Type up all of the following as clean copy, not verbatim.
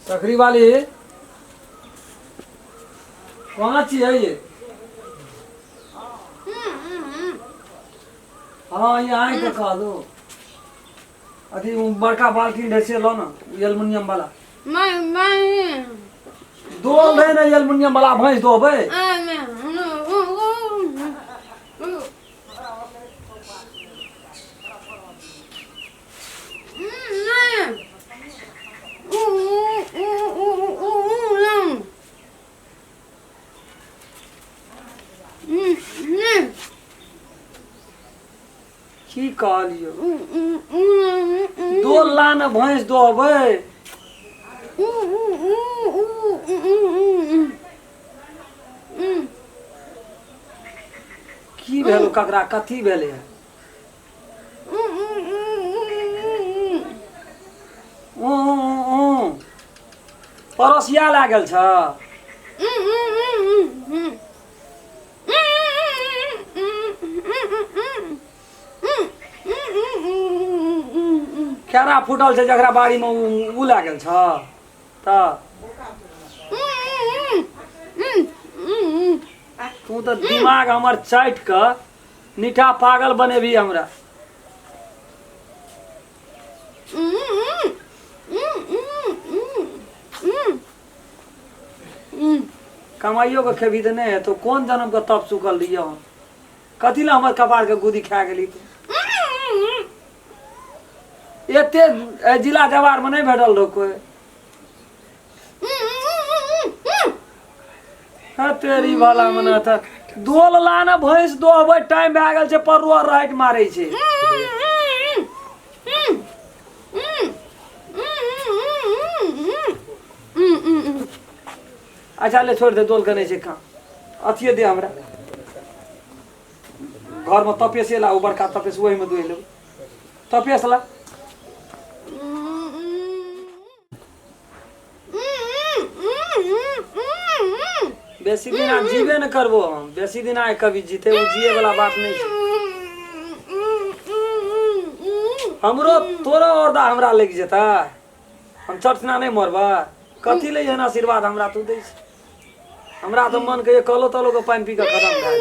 सकरी वाली कहाँ ची है ये? हाँ ये आए तो खा दो। अभी बड़का बाल्टी ढेसे लो ना एल्युमिनियम वाला। मैं दो है ना एल्युमिनियम वाला भैंस दो भाई। की कहलियो दो लान भैंस दो भाई। की भेलो ककरा कथी भेले है? पड़ोसिया लागल छ। केरा फूटल छै जकरा बाड़ी में उ लागल छ त तू तो दिमाग हमर चाट क नीठा पागल बनेबी हमरा। कमाइयो के खेबी तो नहीं है तो कौन जन्म का तप सुखल दिया हम? कथी ला हमर कपार के गुदी खा गेली तू? एते जिला जवार में नहीं भेटल रहो कोई। तेरी वाला मना था दोल लाना भैंस दो अब टाइम भए गेल छै परुआ राइट मारै छै। अच्छा ले छोड़ दे दोल के नहीं छै का अथिए दे हमरा घर में तपेसे ला ऊपर का तपेस वही में दुई ले तपेस ला। बेसी दिन आ जीवे न करबो हम बेसी दिन आए कभी जीते वो जिए वाला बात नहीं है। हमरो तोरो औरदा हमरा लग जेता हम चटना नहीं मरबा कथी ले एहन आशीर्वाद हमरा तू दै छै? हमरा तो मन के कलो तलो के पानी पी के खत्म भए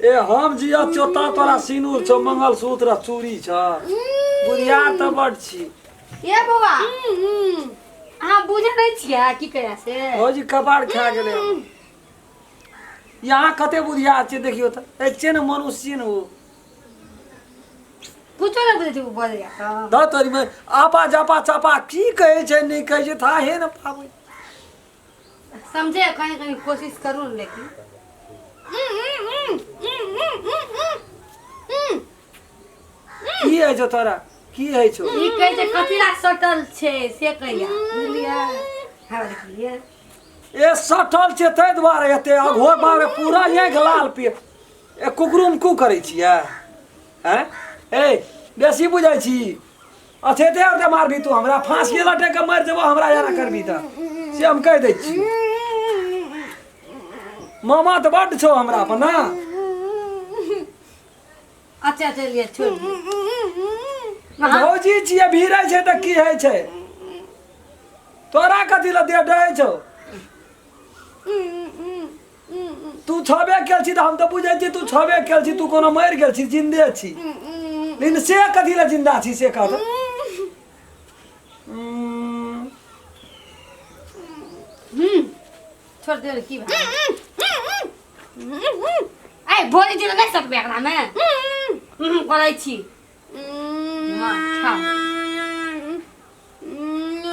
ए हम जिया चोता तोरा सिनूर छो मंगलसूत्र चूड़ी छ बुढ़िया त बड छी। ये बौआ अहाँ बुझे नहीं छिया की करा से हो जी कपार खा गेले यहाँ कते बुढ़िया छै देखियो त एचे न मनुष्य न वो कुछो नहीं बुझे तू बोल या द तोरी में आपा जापा चापा की कहे छै नहीं कहे छै था हे न पाबै समझे कहीं कहीं कोशिश करूं लेकिन की है जो तोरा की है छो? ई कहे छै कथिला सटल छै से कहिया बुझलिया हां देखलिए ए सटल छै तै दुआरे एते अघोर बारे पूरा ये लाल पे ए कुकरुम कु करै छियै हैं? ए बेसी बुझै छी अथे दे दे मारबी तू हमरा फांसी लटे के मार देबो हमरा यार करबी त से हम कह दै छी। मामा त बड छौ हमरा पर ना। अच्छा चलिए छोड़ भौजी छियै भीड़ै छै त की है छै तोरा कथी ल दे डै छौ? तू छबे केल छी त हम त बुझै छी तू छबे केल छी तू कोनो मर गेल छी जिंदे छी लेकिन से कथी ल जिंदा छी से कह त। छोड़ दे की भाई ए भोली दिन नहीं सकबे एकरा में करै छी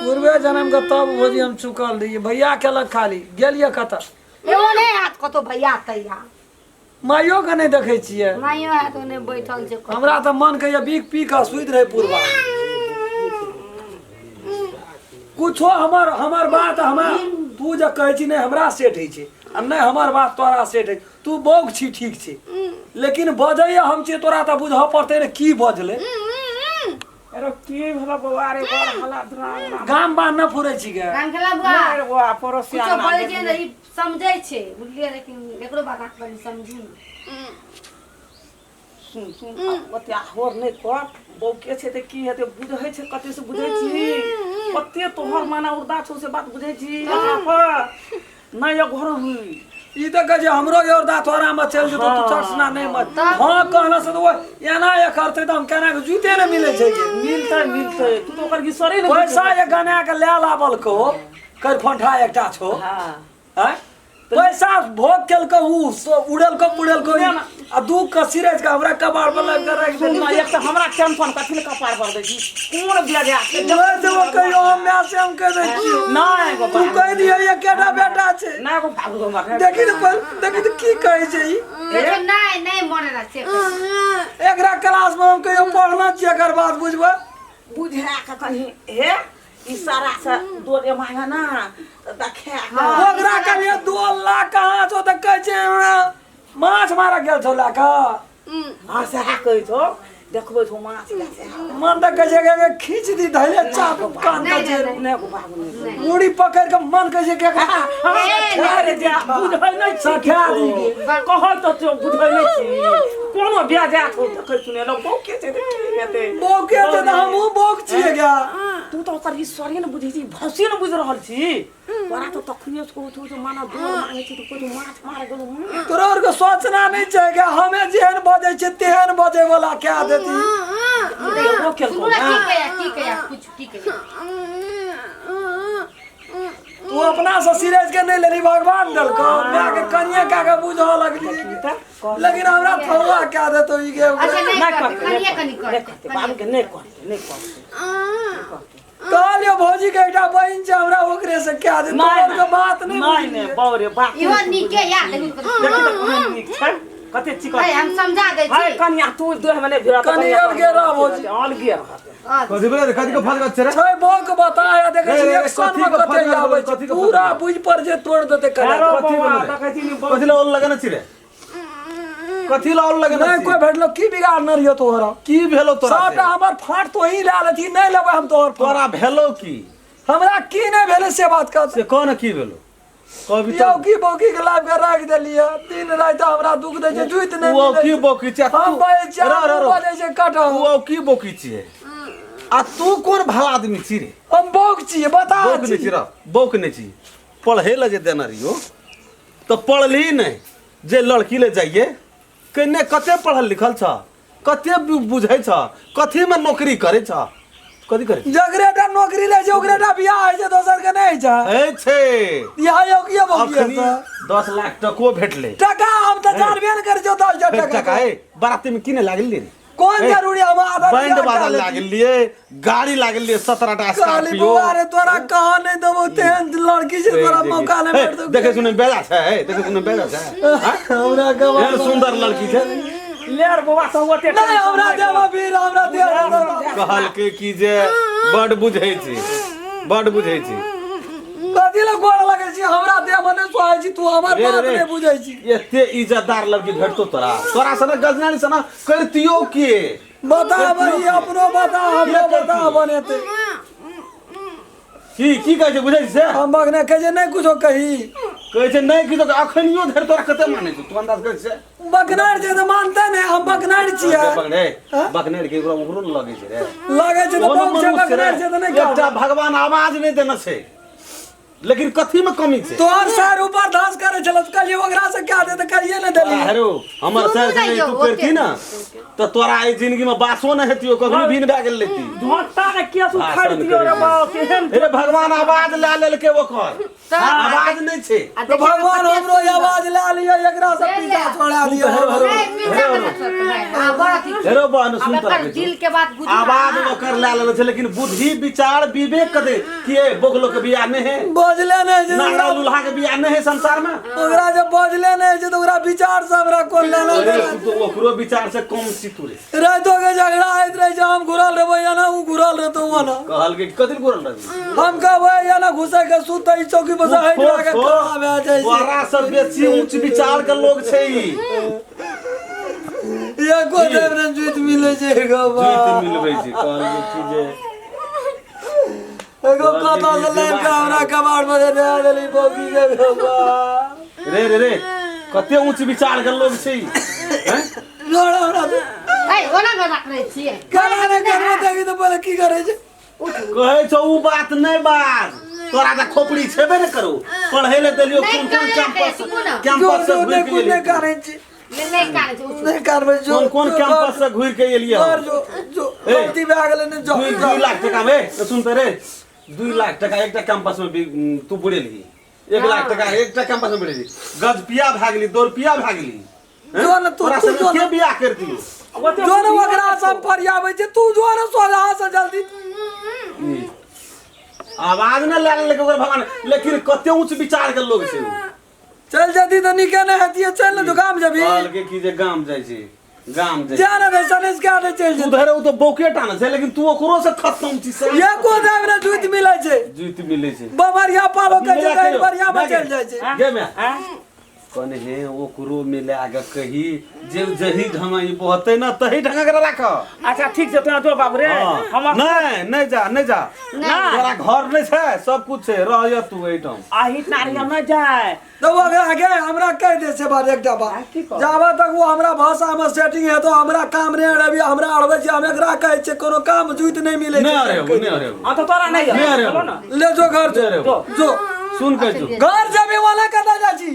पूर्वे जन्म का तब भोजी हम चुकल रही भैया केलक खाली गेलिए कत एगो नहीं हाथ कतो भैया तैया माइयो के नहीं देखे छियै माइयो हाथ ओने बैठल छै हमरा त मन के बीक पी का सुइत रहे पूर्वा कुछो हमर बात हमरा तू जे कहै छी नहीं हमरा सेट है छै आ नहीं हमर बात तोरा सेट है तू बोग छी ठीक छै लेकिन बजैया हम छी तोरा त बुझ पड़ते रे की बजले अरे की भला बवारे बड़ हला धरा गाम बान न फुरै छी गे गाम खेला बुआ मार बुआ पड़ोसिया कुछो ना बोले छै नहीं समझै छै बुझलिए लेकिन एकरो बात आठ बनी समझू सुन सुन ओते होर नहीं कर बौके छे त की हेते बुझै छे कते से बुझै छी कते तोहर माना उर्दा छौ से बात बुझै छी ना ये घर हुई ई त कहे हमरो योरदा तोरा में चल जतो तू चर्चना नहीं मत हां कहला से वो एना ये करते त हम केना के जूते न मिले छै मिलते तू तो ओकर गिसरे न पैसा ये गाना के ले लाबल को कर फंठा एकटा छो हां हैं पैसा भोग केल को उड़ल को आ दू कसिरेज का हमरा कबाड़ पर लग कर रख ना एक त हमरा टेंशन कथि ले कपार पर दे छी कोन बिया जा जब कहियो हम से हम कह दे छी ना एगो तू कह दिए ये केटा बेटा छे ना एगो भागो दो मार देखी तो की कहै छै ई नहीं मने ना से एकरा क्लास में हम कहियो पढ़ना छी एकर बात बुझबे बुझा के कहीं हे इशारा से दोरे मांगा ना देखे ओकरा कहियो 2 लाख कहां छो त कह छै माछ मारा गेल छौ लाका हां से हा कहै छौ देखबै छौ माछ मन त कह छै के खींच दी धैले चाप कान का जे ने को भागो मुड़ी पकड़ के मन कह छै के अरे जा बुझै नै सखा दी कहै त तू बुझै नै छी कोनो बिया जा छौ देखै सुने ल बौके छै हेते बौके छै त हमहु बौक छिए गा तू तो ओकर ईश्वरी न बुझै छी भौसी न बुझ रहल छी तोरा तो तखनिए से कहू तो माना दूर मांगे छी तो कोई माछ मार गेलो तोरा और के सोचना नहीं चाहिए हमें जेहन बजे छै तेहन बजे वाला क्या देती वो खेल को ठीक है कुछ ठीक है तू अपना से सीरियस के नहीं लेली भगवान दल को मैं के कन्या का के बुझा लगली लेकिन हमरा थौला क्या देतो ई के अच्छा नहीं ना कर कनिया कनी कर बाबू के नहीं कर कहलियो भौजी के एकटा बहिन छै हमरा ओकरे से क्या दे तोर के बात नहीं नहीं बावरे बात इहो नीके याद देखि त कोन नीक छै कते चिकन है हम समझा दे हाय छी कन्या तू देह मने भिरा त कन्या के रह भौजी ऑल गियर कथि बोले कथि को फल गछ रे छै बोक बताया देखे छी एक सन में कते आबै छै पूरा बुझ पर जे तोड़ देते कन्या कथि देखै छी नी कथि ला ओल लगन छी रे कथि ला ओल लगन नहीं कोई भेटलो की बिगाड़ न रियो तोहरा की भेलो तोरा साटा हमर फाट तो ही ला लेती नहीं लेबे हम तोहर तोरा भेलो की हमरा की नहीं भेले से बात कर से कोन की भेलो कभी यो की बोकी के लाभ के राख देलिए दिन रात हमरा दुख दे छै जुइत नहीं वो की बोकी छ हम बजे चार बजे से कटा वो की बोकी छी आ तू कोन भला आदमी छी रे हम बोक छी बता बोक नहीं छी रे बोक नहीं छी पढ़े ल जे देना रियो तो पढ़ली नहीं जे लड़की ले जाइए कने कते पढ़ल लिखल छ कते बुझै छ कथि में नौकरी करे छ कथि करे जगरेटा नौकरी ले जे ओकरेटा बियाह है जे दोसर के नहीं छ है छे यहाँ यो किया बोकी अखनी 10 लाख टको भेटले टका हम त जानबे न कर जो 10 टका है बाराती में किने लागल रे कौन जरूरी हम आधा बैंड बाजा लागल लिए गाड़ी लागल लिए 17 टा स्कॉर्पियो अरे तोरा कहां नहीं देबो तेहन लड़की से तोरा मौका नहीं भेट दो देखे सुने बेजा है देखे सुने बेजा है हमरा गवा सुंदर लड़की छे लेर बाबा तो ओते नहीं हमरा देबो वीर हमरा दे कहल के की जे बड बुझै छी बड बुझै छी कथि ल गोड़ लगे छी हमरा दे मने सोहाय छी तू हमर बात नहीं बुझै छी एते इज्जतदार लड़की भेटतो तोरा सने गजनानी सना करतियो के बता भाई अपनो बता हमरो बता बनेते की कहै छै बुझै छै हम बगने कहे नहीं कुछो कही कहै छै नहीं की तो अखनियो धर तोरा कते मानै छै तू अंदाज कर छै बकनार जे त मानते नहीं हम बकनार छियै बकनेर के ओकरो लगे छै रे लगे छै त बक छै बकनार छै त नहीं का एकटा भगवान आवाज नहीं देना छै लेकिन कथी में कमी छै तोहर सर ऊपर धास करे छल कलिए ओकरा से क्या दे त करिए न देली हेरो हमर सर से नहीं तू करती ना तो तोरा ए जिंदगी में बासो न हेतियो कभी भीन भए गेल लेती धोता ने केस उखाड़ दियो रे बाप केहन अरे भगवान आवाज ला लेल के ओकर आवाज नहीं छै तो भगवान हमरो आवाज ला लियो एकरा से पीछा छोड़ा दियो हेरो बहन सुन तोरा दिल के बात बुझ आवाज ओकर ला लेल छै लेकिन बुद्धि विचार विवेक कदे के बोगलो के बियाह नहीं है बजले नहीं जे नारा लुल्हा के बियाह नहीं है संसार में ओकरा जे बजले नहीं जे त ओकरा विचार से हमरा कोन लेना देना तो ओकरो विचार से कम सी तू रे रातो के झगड़ा आइत रहे जे हम घुरल रहबे या ना उ घुरल रहतो वना कहल के कथि बोल रही हम कहबे या ना घुसे के सुतै चौकी पर से हट लागे खड़ा भए जाय छै तोरा सब बेसी उच्च विचार के लोग छै ई या को देवरन जीत मिले छै गो बा जीत मिलबै छै कहल के की जे एगो कथा से लेन के हमरा कबाड़ में दे देली बोकी के गो बा रे कते उच्च विचार के लोग छै ई हैं रोड़ा हमरा ए ओना गदा करे छिए करा ने कर की करे छे कहे छौ उ बात नहीं बात तोरा त खोपड़ी छेबे न करो पढ़े ले देलियो नहीं कौन करे, सुनो ना। कैंपस जो से नहीं घुर कुछ के नहीं एलियै? करे छे नहीं करे छै नहीं करबे जो कौन कैंपस से घुर के एलियै और जो गलती भए गेलै ने जो 2 लाख टका में सुन त रे 2 लाख टका एकटा कैंपस में तू बुड़ेलही 1 लाख टका एकटा कैंपस में बुड़ेलही गजपिया भए गेली 2 रुपया भए गेली जो न तोरा तू से जो के बियाह कर दियो जो न ओकरा सब फरियाबै छे तू जो न सोजा से जल्दी आवाज न ले ले ओकर भगवान लेकिन कते ऊंच विचार के लोग छै चल जदी त निके न हतिए चल न दुकान जबी कहल के की जे गाम जाय छै गाम जाय जान रे सनेस के आने चल तू धरे उ तो बौकेटा न छै लेकिन तू ओकरो से खत्म छी से ये को दाम रे जूत मिलै छे जीत मिले छै बबरिया पालो के जगह बढ़िया में चल जाय छे गे मैं कने हे ओकरो मिला के कही जे जही ढंगा ई बहते न तही ढंगा के राख अच्छा ठीक छै तोरा जो बाबू रे हम नहीं जा तोरा घर नहीं छै सब कुछ छै रह तू एठम आही नारी हम न जाय तो ओकरा आगे हमरा कह दे से बात एकटा बात जाबा तक वो हमरा भाषा में सेटिंग है तो हमरा काम नहीं अरबी हमरा अरबे छी हम एकरा कहे छे कोनो काम जुइत नहीं मिले नहीं अरे आ तो तोरा नहीं नहीं अरे चलो ना ले जो घर जो सुन के जो घर जबे वाला कदा जाची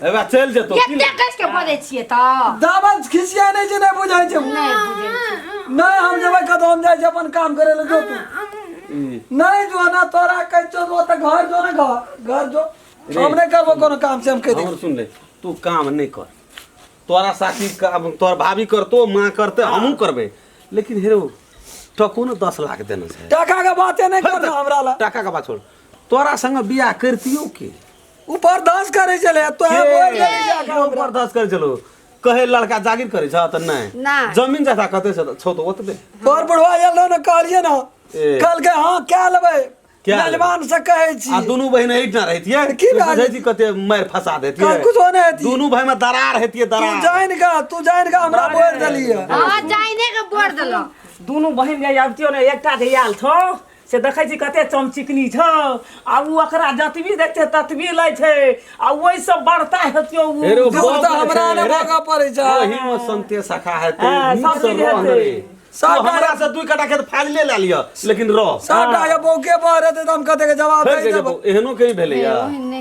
एबा चल जेतो केते कस के बोले छिए त दावत खिसिया नहीं छे नहीं बुझाई छे नहीं बुझे छी नहीं हम जब कदम जाय छे अपन काम करे ले जो तू नहीं जो ना तोरा कह छो तो घर जो ना घर जो हम नहीं करबो कोनो काम से हम कह दे हमर सुन ले तू काम नहीं कर तोरा साथी काम तोर भाभी करतो मां करते हमहू करबे लेकिन हेरो टको न 10 लाख देना छै टका के बाते नहीं करना हमरा ला टका का बात छोड़ तोरा संग बियाह करतियो के ऊपर दास करे चले तो है बोल क्यों बर्दाश्त करे चलो कहे लड़का जागीर करे छ त नहीं नहीं। जमीन जथा कते छौ तो ओतबे और बुढ़वा एलो न कहलिए ना ए। कल के हां क्या लेबै क्या लेबै? मेजबान से कहे आ छी दुनू बहिन एठ ना रहतिए की बात? बुझै छी कते मार फसा देतिए कल कुछ होने हती दुनू भाई में दरार हेतिए तू दरार जाइन का हमरा बोल दलिए हां जाइने के बोल देलो दुनू बहिन जे आबतियो ने एकटा जे आयल छौ से देखै छी कते चमचिकनी छौ आ उ ओकरा जतबी देखते ततबी लै छै आ ओइ से बढ़ता हेतियो हेरो उ जो तो हमरा ने भागा पड़े छै वही में संते सखा हेते हाँ, नीक सब से चीज रह हेतै। रे सब तो हमरा से 2 कटा खेत फाइल ले लियो लेकिन रह साटा ये बौके पर रहते त हम कते के जवाब फिर दे के देबो एहनो कहीं भेले या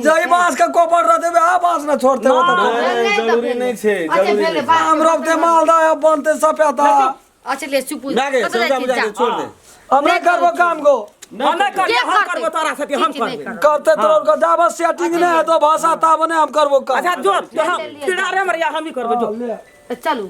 जई बांस के कोपर रहते बे आ बांस न छोड़ते हो तो नहीं, जरूरी नहीं छे जरूरी नहीं छे। हम हम रोपते मालदा अब बनते सपेता अच्छा ले चुप लागे समझा बुझा के छोड़ दे हमरे करबो काम को हम नहीं करबे के हम करतै? करबो तोरा साथे हम ठीक छै, नहीं करबे करते तो को जाबा सेटिंग नहीं है तो भाषा ताबने हम करबो काम अच्छा जो तो हम किनारे मरिया हम ही करबो जो ले चलू